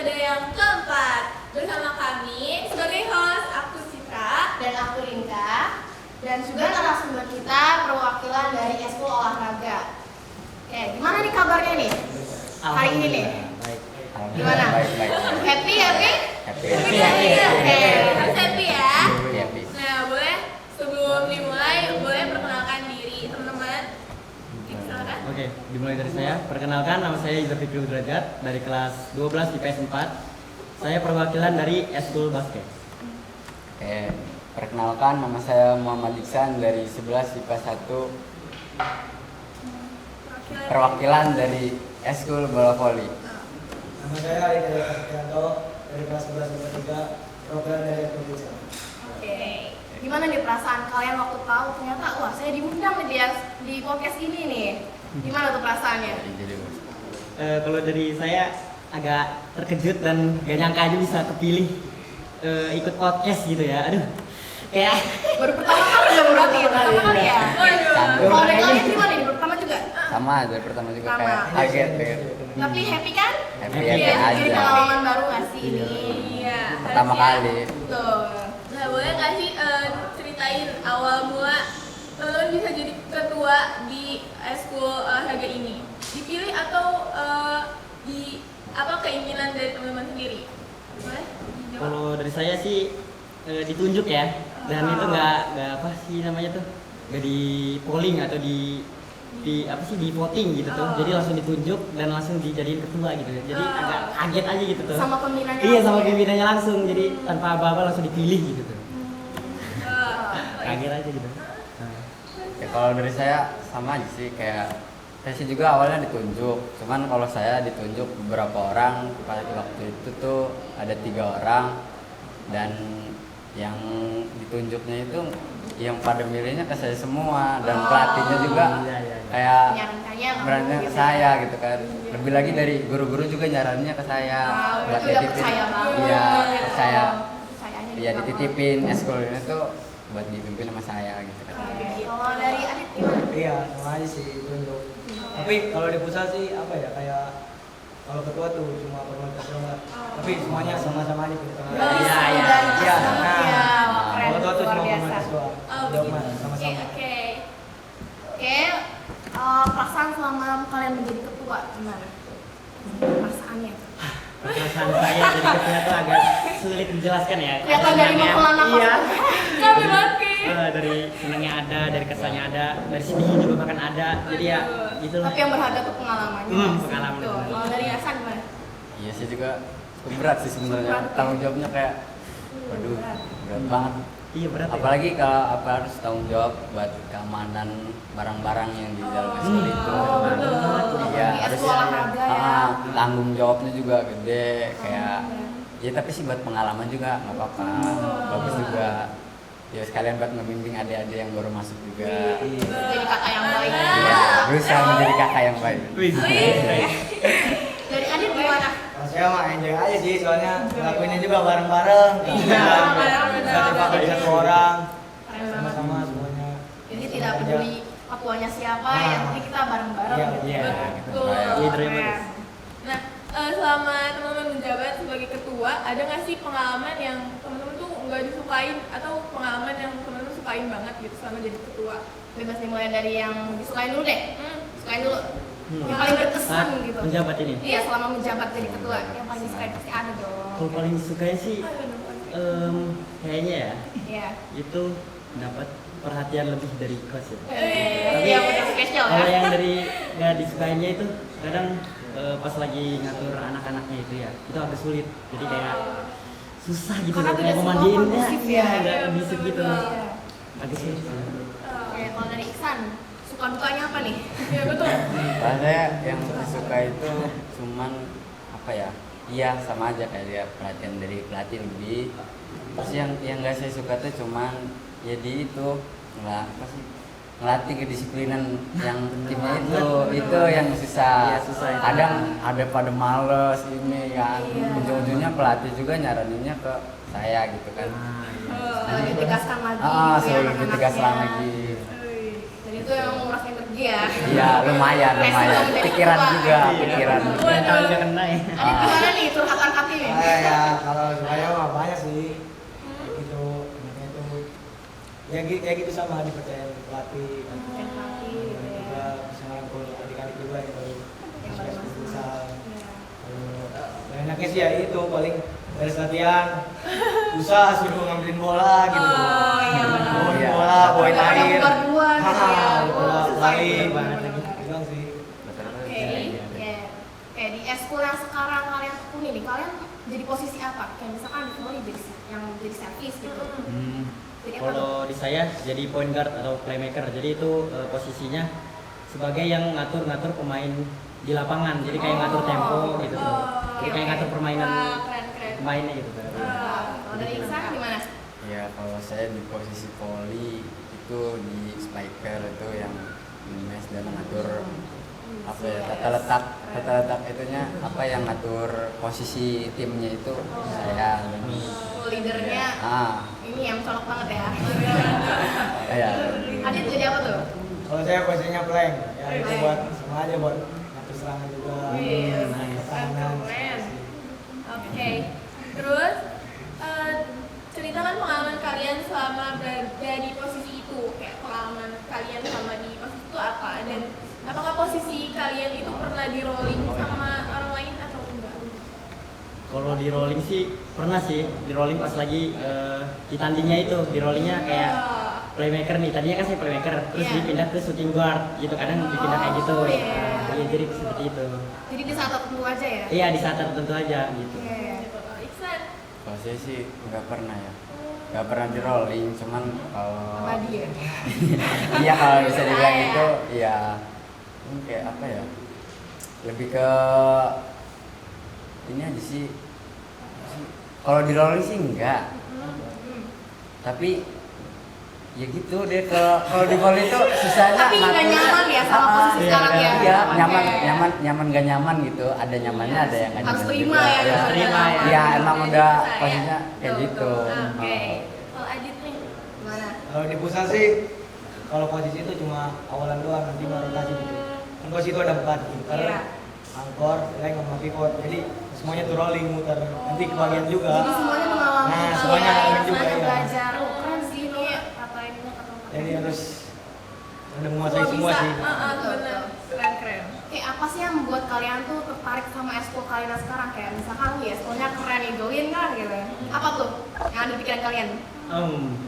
episode yang keempat. Bersama kami sebagai host, aku Citra dan aku Rinka, dan juga narasumber kita perwakilan dari Eskul Olahraga. Oke, gimana nih kabarnya nih hari ini nih? Baik. Gimana? Baik. Happy ya, Pi? Happy. Oke. Harus happy ya. Happy. Nah, boleh sebelum dimulai, boleh perkenalkan diri teman-teman. Silakan. Oke, dimulai dari saya. Perkenalkan, nama saya Iza Fikri Derajat dari kelas 12 IPS 4. Saya perwakilan dari Eskul Basket. Perkenalkan, nama saya Muhammad Iksan dari 11 IPS 1. Perwakilan dari Eskul Bola Voli. Nama saya Rika Kasetianto dari kelas 11 IPS 3, perwakilan dari Indonesia. Oke. Gimana nih perasaan kalian waktu tahu ternyata wah saya diundang nih di podcast ini nih? Gimana tuh perasaannya? Kalau dari saya agak terkejut dan gak nyangka aja bisa kepilih ikut podcast gitu ya. Aduh, kayak Baru pertama kali ya berarti ya? Pertama kali ya? Waduh. Kalau dari kalian gimana nih? Baru pertama juga? Sama dari pertama juga Sama. kayak kaget. Tapi happy kan? Happy Iya, jadi aja. pengalaman baru nggak sih ini? Iya. Pertama harusnya. kali. Tuh. Nah, boleh nggak sih ceritain awal mula teman-teman bisa jadi ketua di Eskul Olahraga ini? Dipilih atau di apa keinginan dari teman-teman sendiri? Boleh? Dijawab? kalau dari saya sih ditunjuk ya. Dan itu nggak apa sih namanya tuh? Gak di polling atau di apa sih di voting gitu tuh. Jadi langsung ditunjuk dan langsung dijadiin ketua gitu. Jadi agak kaget aja gitu tuh. Sama pembinanya. Iya, sama langsung ya? pimpinannya langsung. Jadi tanpa apa-apa langsung dipilih gitu tuh. Kaget aja gitu. Nah. Ya, kalau dari saya sama aja sih, kayak saya sih juga awalnya ditunjuk. Cuman kalau saya ditunjuk beberapa orang, pada waktu itu tuh ada 3 orang, dan yang ditunjuknya itu yang pada milihnya ke saya semua, dan pelatihnya juga Iya. kayak Menyarankannya kamu berannya ke gitu saya gitu kan. Lebih lagi dari guru-guru juga nyarannya ke saya buat berarti udah percaya banget. Iya, percaya. Percayanya Iya, juga dititipin eskul ini tuh buat dipimpin sama saya gitu kan. banget. Kalau dari Adit gimana? Iya, sama aja sih tunjuk. Tapi kalau di pusat sih apa ya, kayak kalau ketua tuh cuma formalitas doang. Tapi semuanya sama-sama aja gitu. Oh, Iya. solidaritas Iya, banget nah. ya. Wah, keren, Kalau ketua tuh luar cuma biasa. formalitas doang. Oh, Jauh begitu. mah Oke, sama-sama. oke. Oke, perasaan selama kalian menjadi ketua gimana? Perasaannya? Perasaan saya jadi ketua itu agak sulit dijelaskan ya. Kelihatan dari Senangnya- menghela nafas. Iya. Kami mati. Dari senangnya ada, dari kesannya ada, dari sedihnya juga bahkan ada. Jadi ya gitu lah. Tapi yang berharga tuh pengalamannya. Pengalaman. Tuh, kalau dari Hasan gimana? Iya sih juga cukup berat sih sebenarnya, tanggung jawabnya kayak waduh berat banget. Iya berat. Apalagi kalau apa harus tanggung jawab buat keamanan barang-barang yang di dalam eskul itu. Oh, betul. Iya, Di harus eskul olahraga ya. tanggung jawabnya juga gede kayak. Ya tapi sih buat pengalaman juga nggak apa-apa, bagus juga. Ya sekalian buat membimbing adik-adik yang baru masuk juga. Jadi kakak yang baik. Iya, berusaha menjadi kakak yang baik. Wih. Dari Adit gimana? Kalau saya mah enjoy aja sih, soalnya ngelakuinnya juga bareng-bareng. Iya, benar-benar. Satu pakai satu orang, Keren banget. sama-sama semuanya. Jadi tidak peduli ketuanya siapa, Nah. yang penting kita bareng-bareng. Iya, Iya. Betul. Iya, terima Keren. kasih. Nah, selama teman-teman menjabat sebagai ketua, ada nggak sih pengalaman yang teman-teman tuh nggak disukain atau pengalaman yang teman-teman sukain banget gitu selama jadi ketua? Bebas dimulai dari yang disukain dulu deh. Disukain dulu. Hmm. Yang paling berkesan Saat gitu. menjabat ini. Iya, selama menjabat jadi ketua, yang paling disukain pasti ada dong. Kalau paling disukai sih kayaknya ya Iya. itu dapat perhatian lebih dari coach ya. Tapi yang udah spesial Kalau ya. yang dari nggak disukainya itu kadang pas lagi ngatur anak-anaknya itu ya itu agak sulit. Jadi kayak susah gitu Karena kayak tidak semua memandiinnya. kondusif Iya, ya. nggak kondusif gitu. Iya. Agak sulit. Oke, kalau dari Iksan, suka dukanya apa nih? Iya betul. Kalau saya yang saya suka itu cuman apa ya? Iya sama aja kayak dia perhatian dari pelatih lebih. Terus yang nggak saya suka tuh cuman ya di itu nggak apa sih ngelatih kedisiplinan yang timnya itu yang susah. Iya, susah itu. Kadang ada pada males ini kan. Ujung-ujungnya pelatih juga nyaraninnya ke saya gitu kan. Lebih ditegaskan lagi. gitu ya Selalu lebih tegas anak-anaknya. lagi. Dan itu yang ngerasain ya. Iya, lumayan. Pikiran juga, pikiran. Mental juga kena ya. Adit gimana nih curhatan hati nih? Ya kalau saya mah banyak sih. Kayak gitu, namanya itu ya kayak gitu sama dipercaya pelatih. Yang hati gitu Dan ya. juga bisa ngerangkul adik-adik juga yang baru besar. Dan enaknya sih ya itu paling beres latihan susah suruh ngambilin bola gitu. Oh, iya benar. Bawain Iya. bola, bawain Ada air. berdua gitu ya. Bola Susah balik itu. banget lagi. Bilang sih. Oke, ya. Kayak di eskul yang sekarang kalian tekuni nih, kalian jadi posisi apa? Kayak misalkan di volley jadi servis gitu. Jadi apa tuh? Kalau di saya jadi point guard atau playmaker. Jadi itu posisinya sebagai yang ngatur-ngatur pemain di lapangan. Jadi kayak ngatur tempo gitu tuh. Jadi kayak ngatur permainan Keren. pemainnya gitu. Kalau dari Iksan gimana? Ya kalau saya di posisi volley itu di spiker itu yang mes dan ngatur apa ya tata letak itunya apa yang ngatur posisi timnya itu saya Leadernya ini yang colok banget ya. ya Adit jadi apa tuh? Kalau saya posisinya plank, ya itu buat sama aja buat ngatur serangan juga. Pertahanan. Keren. Oke. Terus ceritakan pengalaman kalian selama berada di posisi itu. Kayak pengalaman kalian selama di posisi itu apa? Dan apakah posisi kalian itu pernah di rolling sama orang lain atau enggak? Kalau di rolling sih pernah sih di rolling pas lagi di tandingnya itu di rollingnya kayak playmaker nih, tadinya kan saya playmaker terus Iya. dipindah ke shooting guard gitu, kadang dipindah kayak gitu. Iya, jadi seperti itu. Jadi di saat tertentu aja ya? Iya, di saat tertentu aja gitu. Iksan. kalau saya sih nggak pernah ya nggak pernah di rolling cuman kalau Abadi ya? iya kalau bisa dibilang itu ya kayak apa ya lebih ke ini aja sih kalau di rolling sih enggak tapi ya gitu deh kalau di volley itu susahnya Tapi nggak ngatur. nyaman ya sama posisi sekarang ya? Iya, Oke. nyaman gak nyaman gitu. Ada nyamannya, ada yang gak Harus nyaman terima juga. ya, harus terima ya. Iya, emang udah Susah ya. posisinya kayak gitu. Oke. Kalau Adit nih, Gimana? Kalau di pusat sih, kalau posisi itu cuma awalan doang, nanti baru rotasi gitu. Kan posisi itu ada 4, kiper, Iya. angkor, flank, sama pivot. Jadi semuanya tuh rolling, muter. Nanti kebagian juga. Jadi semuanya mengalami Nah, itu semuanya ya, ngalamin juga, semuanya ya. belajar. Oh, keren sih ini kata ininya kata Jadi harus udah menguasai semua sih. benar. Keren. Kayak apa sih yang membuat kalian tuh tertarik sama eskul kalian yang sekarang? Kayak misalkan ya eskulnya keren nih, join kan gitu ya. Apa tuh yang ada di pikiran kalian?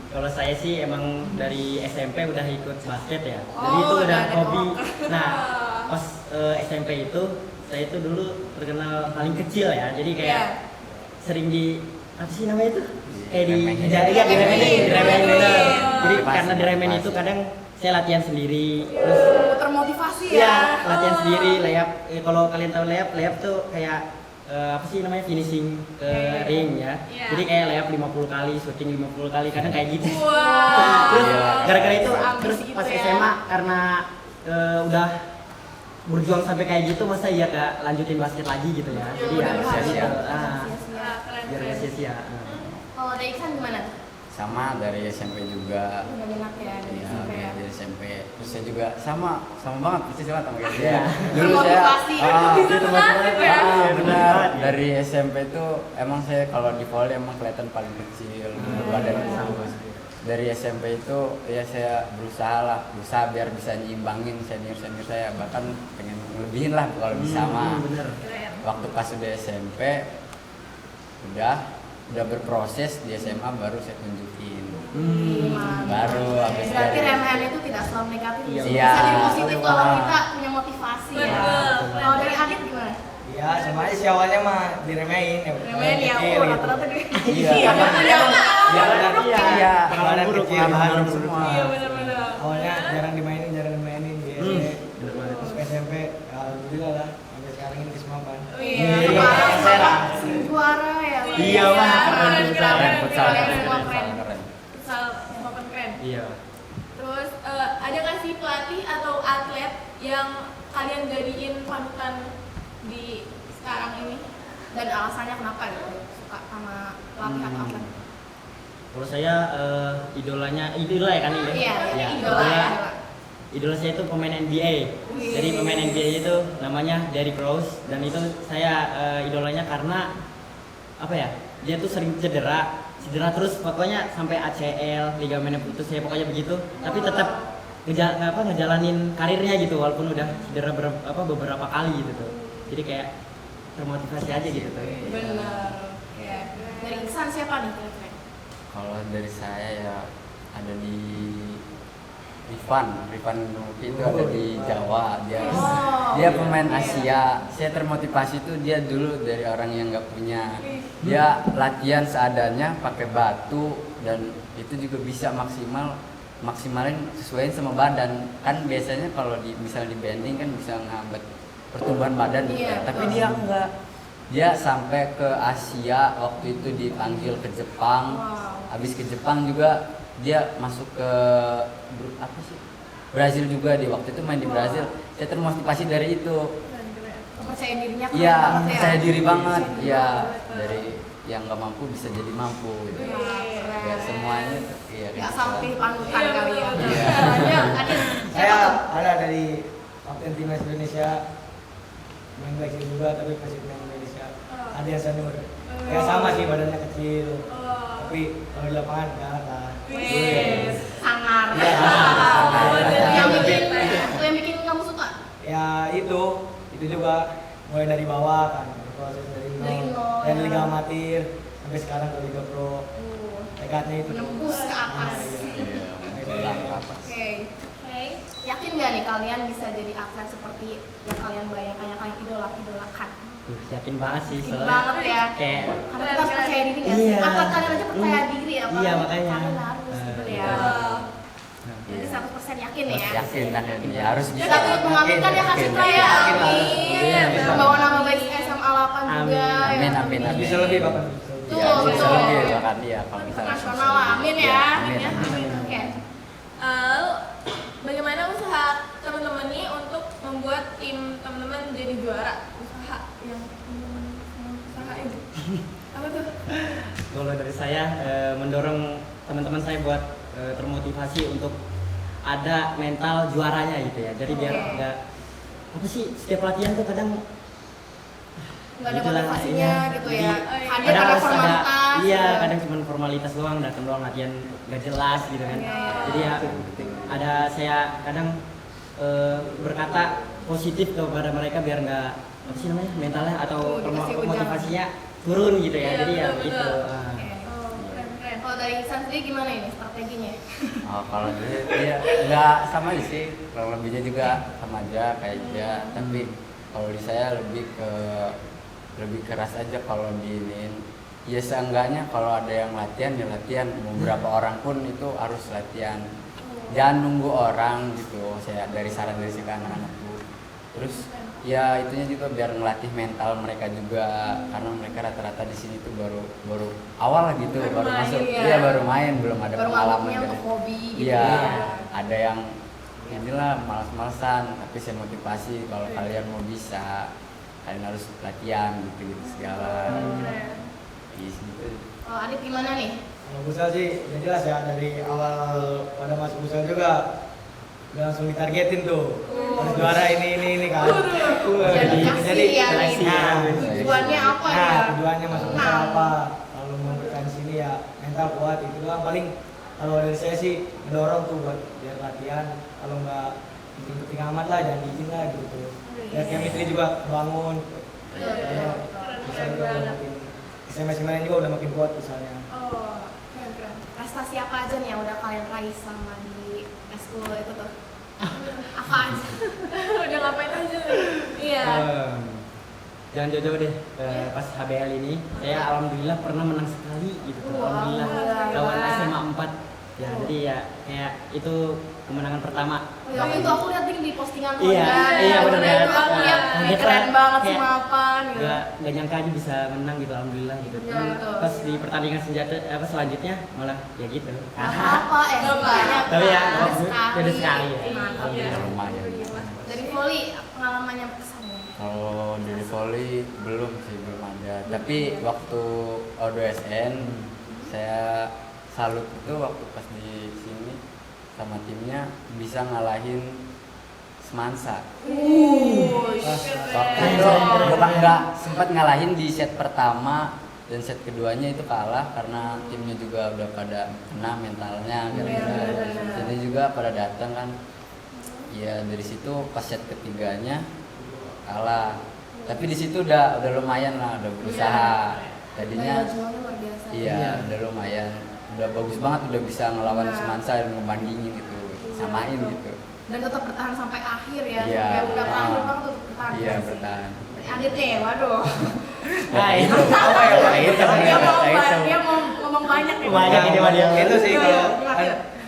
Kalau saya sih emang dari SMP udah ikut basket ya. Jadi Oh, itu udah udah ada hobi. rocker. Nah, pas SMP itu saya itu dulu terkenal paling kecil ya. Jadi kayak Iya. sering di apa sih namanya itu? Kayak Diremehin. diremehin bener. Jadi Motivasi, karena diremehin motivasi. itu kadang saya latihan sendiri. Terus Termotivasi ya ya. latihan sendiri layup. Kalau kalian tahu layup tuh kayak apa sih namanya finishing ke ring ya. Iya. Jadi kayak layup 50 kali, shooting 50 kali, kadang kayak gitu. Wah. Terus Iya. gara-gara itu Ambisi terus gitu pas ya. SMA karena udah berjuang sampai kayak gitu masa iya gak lanjutin basket lagi gitu ya. Jadi ya udah sia-sia. sia-sia. Sia-sia. Biar gak sia-sia. Kalau dari Iksan gimana? Sama dari SMP juga. Udah minat ya dari Iya, SMP ya. dari SMP. Terus saya juga sama banget persis banget sama kayak dia. Iya. Dulu saya Motivasi. benar dari SMP itu emang saya kalau di volley emang kelihatan paling kecil badan kurus. Dari SMP itu ya saya berusaha biar bisa nyimbangin senior saya bahkan pengen ngelebihin lah kalau bisa mah. Bener. Waktu pas udah SMP udah berproses di SMA baru saya tunjukin. Baru habis Berarti dari remehan itu tidak selalu negatif. Iya. Bisa Iya. jadi positif kalau kita punya motivasi ya. Betul. Kalau dari Adit gimana? Iya, sama aja sih awalnya mah diremehin. Remehan ya, kecil gitu. rata-rata di. Iya. Iya, Iya, benar. iya, Pengalaman buruk, kecil, pengalaman baru buruk semua. Iya benar. Awalnya jarang dimainin di SD. Bener banget. Terus ke SMP, ya alhamdulillah lah. Sampai sekarang ini kesempapan. Iya. Juara, juara ya. Iya, Bang. Keren, Keren, futsal, Keren, keren, semua futsal, keren. keren. Futsal emang keren. Iya. Terus ada nggak sih pelatih atau atlet yang kalian jadiin panutan di sekarang ini? Dan alasannya kenapa gitu suka sama pelatih atau apa? Kalau saya idola ya kan ini? Iya, Ya, idola ya. idola saya itu pemain NBA. Jadi pemain NBA itu namanya Derrick Rose, dan itu saya idolanya karena apa ya? Dia tuh sering cedera terus, pokoknya sampai ACL, ligamennya putus ya, pokoknya begitu. Tapi tetap ngejalanin karirnya gitu walaupun udah cedera beberapa kali gitu tuh. Jadi kayak termotivasi aja gitu tuh. Bener. Oke. Dari Iksan siapa nih kira-kira? Kalau dari saya ya ada di Rifan Nuki itu ada di Jawa. Dia pemain Asia. Saya termotivasi itu dia dulu dari orang yang nggak punya. Dia latihan seadanya pakai batu dan itu juga bisa maksimalin sesuaiin sama badan. Kan biasanya kalau misalnya di bending kan bisa ngehambat pertumbuhan badan gitu. Iya, Tapi betul. dia enggak. Dia sampai ke Asia, waktu itu dipanggil ke Jepang. Habis ke Jepang juga dia masuk ke Brazil juga, di waktu itu main di Brazil. Saya termotivasi dari itu. Percaya dirinya keren Iya, banget ya. percaya diri banget. Iya, dari yang nggak mampu bisa jadi mampu gitu. Keren. Ya semuanya iya Gak gitu. sampai panutan Iya, kali ya. betul. Iya. Ada Adit. Saya ada dari kapten timnas Indonesia, main back juga tapi masih main Indonesia. Ada yang senior. Ya sama sih, badannya kecil. Tapi kalau di lapangan galak lah. Wih. Sangar. Iya. Yang bikin kamu suka? Ya itu juga mulai dari bawah kan, proses dari nol, dari liga amatir sampai sekarang ke liga pro. Tekadnya itu Menembus ke atas. Iya, pulang ke atas. Oke. Yakin nggak nih kalian bisa jadi atlet seperti yang kalian bayangkan, yang kalian idolakan? Yakin banget sih Yakin soalnya banget ya. kayak Karena kita harus percaya diri nggak sih? Iya. Atlet kalian aja percaya diri ya. Iya, makanya. Kalian harus gitu ya. Jadi 100% yakin ya. Yakin ya harus bisa. Kita turut mengaminkan ya Kak Yakin, Citra ya. yakin lah. Amin. Iya. Membawa nama baik SMA 8 juga. Amin, ya. amin. bisa lebih bahkan. Tuh, Ya, bisa betul. lebih bahkan ya kalau misalnya Nasional lah. Amin ya. Amin. Ya. Oke. Lalu bagaimana usaha teman-teman nih untuk membuat tim teman-teman jadi juara? Usaha yang usaha itu apa tuh? kalau dari saya mendorong teman-teman saya buat termotivasi untuk ada mental juaranya gitu ya. Jadi biar Oke. nggak apa sih, setiap latihan tuh kadang Nggak ada gitulah, motivasinya iya. gitu Jadi, ya. Hadir kadang karena harus ada, formalitas. iya ya. kadang cuma formalitas doang, datang doang latihan nggak jelas gitu kan. Iya. Jadi ya ada saya kadang berkata positif kepada mereka biar nggak apa sih namanya mentalnya atau Tuh, dikasih ujangan. motivasinya turun gitu ya. Iya, Jadi ya betul, gitu. betul. ah. Oke. Keren. Kalau dari Ihsan sendiri gimana ini strateginya? Oh, kalau dia nggak sama aja sih, kurang lebihnya juga sama aja kayak dia. Tapi kalau di saya lebih keras aja kalau diinin. Ya seenggaknya kalau ada yang latihan ya latihan, mau berapa orang pun itu harus latihan. Jangan nunggu orang gitu. Saya dari saran dari si anak-anakku. Terus ya itunya juga biar ngelatih mental mereka juga, karena mereka rata-rata di sini tuh baru awal gitu, baru main, masuk. ya. Iya, baru main, belum ada Baru pengalaman. nganggapnya kan. untuk hobi gitu Iya, ya. ada yang inilah malas-malasan, tapi saya motivasi kalau kalian mau bisa, kalian harus latihan gitu segala. Gitu. Kalau Adit gimana nih? Kalau Busal sih udah jelas ya, dari awal pada masuk Busal juga udah langsung ditargetin tuh, harus juara ini kan. Jadi ya nih. nah, Tujuannya apa nah, ya? tujuannya masuk Busal apa? Kalau mau bertahan di sini ya mental kuat, itu doang paling. Kalau dari saya sih mendorong tuh buat biar latihan, kalau nggak penting-penting amat lah, jangan izin lah gitu. Biar chemistry juga bangun. Bisa juga udah makin SMS kemarin juga udah makin kuat misalnya. Oh, keren. Prestasi apa aja nih yang udah kalian raih sama di eskul itu tuh? Apa aja? Udah ngapain aja nih? Iya. Jangan jauh-jauh deh, pas HBL ini saya alhamdulillah pernah menang sekali gitu. Alhamdulillah lawan SMA 4. Ya, jadi ya kayak itu kemenangan pertama. Ya, waktu itu aku lihat di postingan Iya, iya, bener bener. banget. Aku lihat Nah, kita keren banget kayak sama apaan gitu. Gak nyangka aja bisa menang gitu, alhamdulillah gitu. Iya, betul. Pas di pertandingan senjata selanjutnya malah ya gitu. Apa banyak. Tapi ya, kan? beda sekali ya. Mantap. Ya, lumayan. Dari volley pengalamannya kesan ya? Kalau dari volley belum sih, belum ada. Tapi waktu O2SN saya salut itu waktu pas di sini sama timnya bisa ngalahin Semansa. Waktu itu bukan nggak sempat ngalahin di set pertama dan set keduanya itu kalah karena timnya juga udah pada kena mentalnya jadi juga pada datang kan. Ya dari situ pas set ketiganya kalah. Tapi di situ udah lumayan lah, udah berusaha. Tadinya luar biasa. iya udah lumayan, udah bagus banget, udah bisa ngelawan Semansa dan ngebandingin gitu, samain gitu. Dan tetap bertahan sampai akhir ya. Iya. Kayak udah terakhir banget tuh bertahan. Iya bertahan. Adit nih, waduh. Nah, itu Apa ya Pak? Dia mau ngomong banyak nih. Banyak ini mah dia. Itu sih Iya,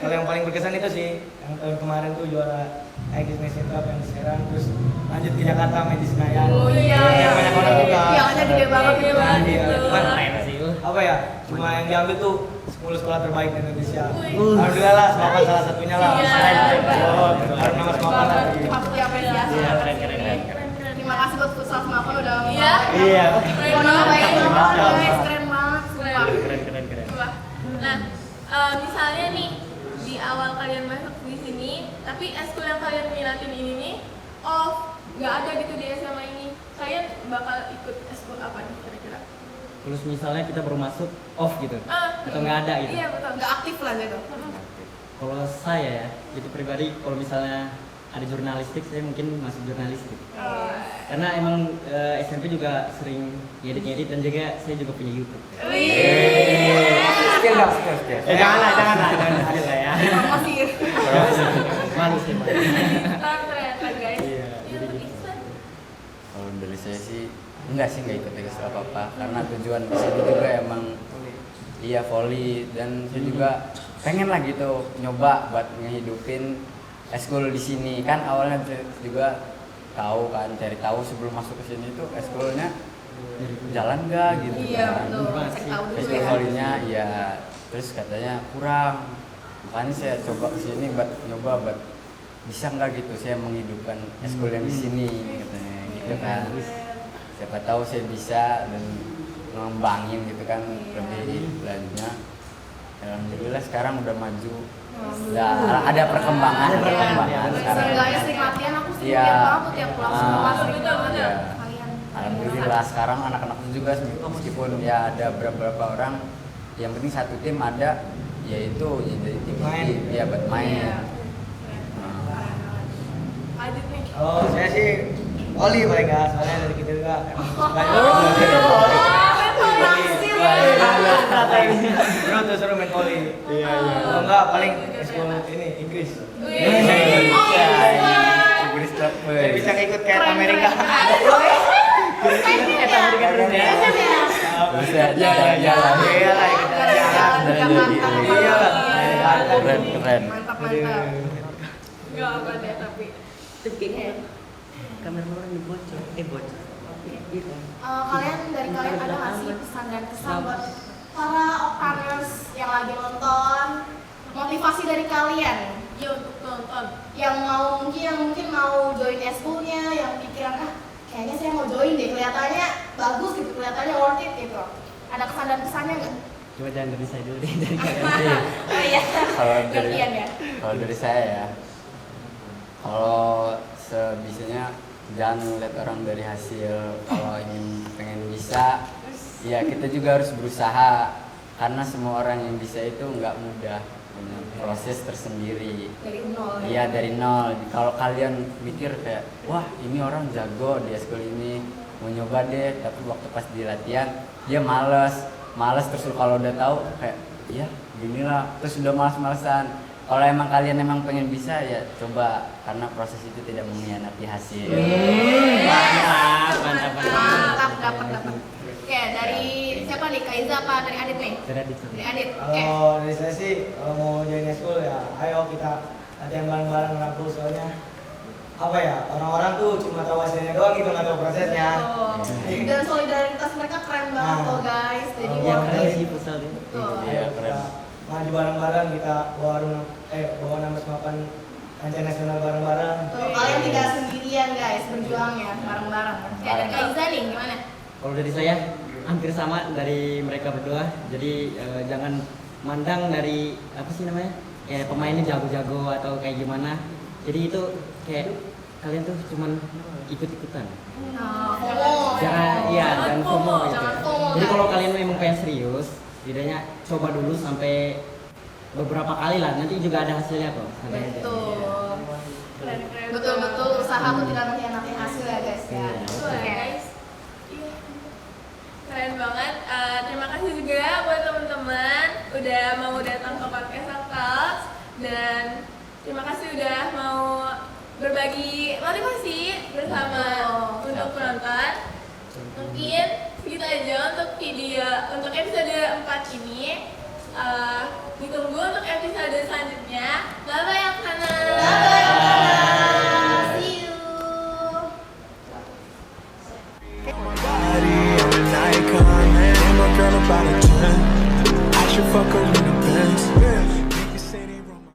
kalau yang paling berkesan itu sih yang tahun kemarin tuh juara Aegis Nation Cup yang di Serang, terus lanjut ke Jakarta main di Senayan. Oh iya. Yang banyak orang juga. Pialanya gede banget gitu kan. Iya. Cuman Keren sih lu. apa ya? Cuma yang diambil tuh 10 sekolah terbaik di Indonesia. Wih. Alhamdulillah lah, Semapan salah satunya lah. Iya. Oh, harus nama Semapan lah. Patut diapresiasi. Iya, keren. Terima kasih buat futsal Semapan udah Iya. Iya. Udah baik banget guys, keren banget sumpah. Keren. Wah. Nah, misalnya nih di awal kalian masuk di sini, tapi eskul yang kalian minatin ini nih, nggak ada gitu di SMA ini. Kalian bakal ikut eskul apa nih kira-kira? Terus misalnya kita baru masuk off gitu. Atau nggak ada gitu. Iya betul. Nggak aktif lah gitu. Kalau saya ya, itu pribadi kalau misalnya ada jurnalistik, saya mungkin masuk jurnalistik. Karena emang SMP juga sering ngedit dan juga saya juga punya YouTube. Skill dong, skill. Jangan lah, ada lah ya. Promosi. Malu sih, Mas. Keren guys. Iya, Iya, jadi untuk gitu. Ihsan? Kalau dari saya sih enggak ikut apa-apa karena tujuan ke sini juga emang iya volley dan saya juga pengen lah gitu nyoba buat ngehidupin eskul di sini. Kan awalnya juga tahu kan, cari tahu sebelum masuk ke sini tuh eskulnya jalan nggak gitu Iya kan. betul. Cek tahu dulu Eskul ya. volley-nya ya terus katanya kurang, makanya saya coba ke sini buat nyoba buat bisa nggak gitu saya menghidupkan eskul yang di sini katanya gitu kan. Siapa tahu saya bisa dan ngembangin gitu kan lebih lanjutnya. Alhamdulillah sekarang udah maju, udah ada perkembangan sekarang. Seenggaknya sering latihan aku sih Iya. lihat banget tuh tiap pulang sekolah sering betul, banget iya. kalian. Alhamdulillah sekarang anak-anak juga meskipun ya ada beberapa orang yang penting satu tim ada yaitu ya dari tim Main. inti, ya buat main. Iya. Adit nih. Oh, saya sih Oli paling nggak, soalnya dari kita juga. Bro tuh suruh main volley. Iya. Kalau enggak paling eskul ini Inggris. Inggris club. Biar bisa ngikut kayak Amerika. Bisa jalan-jalan. Iya lah, ikut jalan. Iya lah. Keren. Mantap. Nggak apa deh tapi. Kamera orang dibocor, bocor. Kalian dari kalian ada nggak sih pesan dan kesan buat para Octaners yang lagi nonton, motivasi dari kalian Iya untuk nonton. yang mungkin mau join eskulnya, yang pikiran kayaknya saya mau join deh, kelihatannya bagus gitu, kelihatannya worth it gitu. Ada kesan dan kesannya nggak? Coba jangan dari saya dulu deh, dari kalian. Oh iya. Gantian ya. Kalau dari saya ya, kalau sebisanya jangan lihat orang dari hasil. Kalau ingin pengen bisa, ya kita juga harus berusaha karena semua orang yang bisa itu nggak mudah, punya proses tersendiri. Dari nol. Iya dari nol. Kalau kalian mikir kayak wah ini orang jago di eskul ini mau nyoba deh, tapi waktu pas di latihan dia males terus kalau udah tahu kayak iya ginilah terus udah malas-malesan. Kalau emang kalian emang pengen bisa ya coba karena proses itu tidak mengkhianati hasil. Mantap, dapat. Oke, dari siapa nih? Kak Iza apa dari Adit nih? Dari Adit. Oke. Kalau dari saya sih, kalau mau join eskul ya ayo kita latihan bareng-bareng rangkul soalnya apa ya, orang-orang tuh cuma tahu hasilnya doang gitu, nggak tahu prosesnya. Oh. Dan solidaritas mereka keren banget Nah. loh guys. Jadi Iya, worth keren it. sih futsal ini. Betul. Iya keren. Maju bareng-bareng kita bawa nama Semapan kancah nasional bareng-bareng. Tuh, kalian tidak sendirian guys, berjuang ya bareng-bareng. Oke, dari Kak Iza nih gimana? Kalau dari saya hampir sama dari mereka berdua. Jadi jangan mandang dari apa sih namanya kayak pemainnya jago-jago atau kayak gimana. Jadi itu kayak kalian tuh cuman ikut-ikutan. Jangan, iya, dan FOMO gitu. Jangan FOMO, Jadi kalau guys. kalian memang pengen serius, setidaknya coba dulu sampai beberapa kali lah. Nanti juga ada hasilnya kok. Santai aja. Betul. Keren-keren. Betul-betul usaha aku tidak nanti hasil ya guys ya. Iya. Betul ya, Oke. guys. Iya. Keren banget. Terima kasih juga buat teman-teman udah mau datang ke podcast Talks, dan terima kasih udah mau berbagi motivasi bersama untuk penonton. Mungkin segitu aja untuk video untuk episode 4 ini. Ditunggu untuk episode selanjutnya. Bye bye yang sana. See you. Body, I'm an icon, man. Ain't no girl about a 10. I should fuck her in the Benz.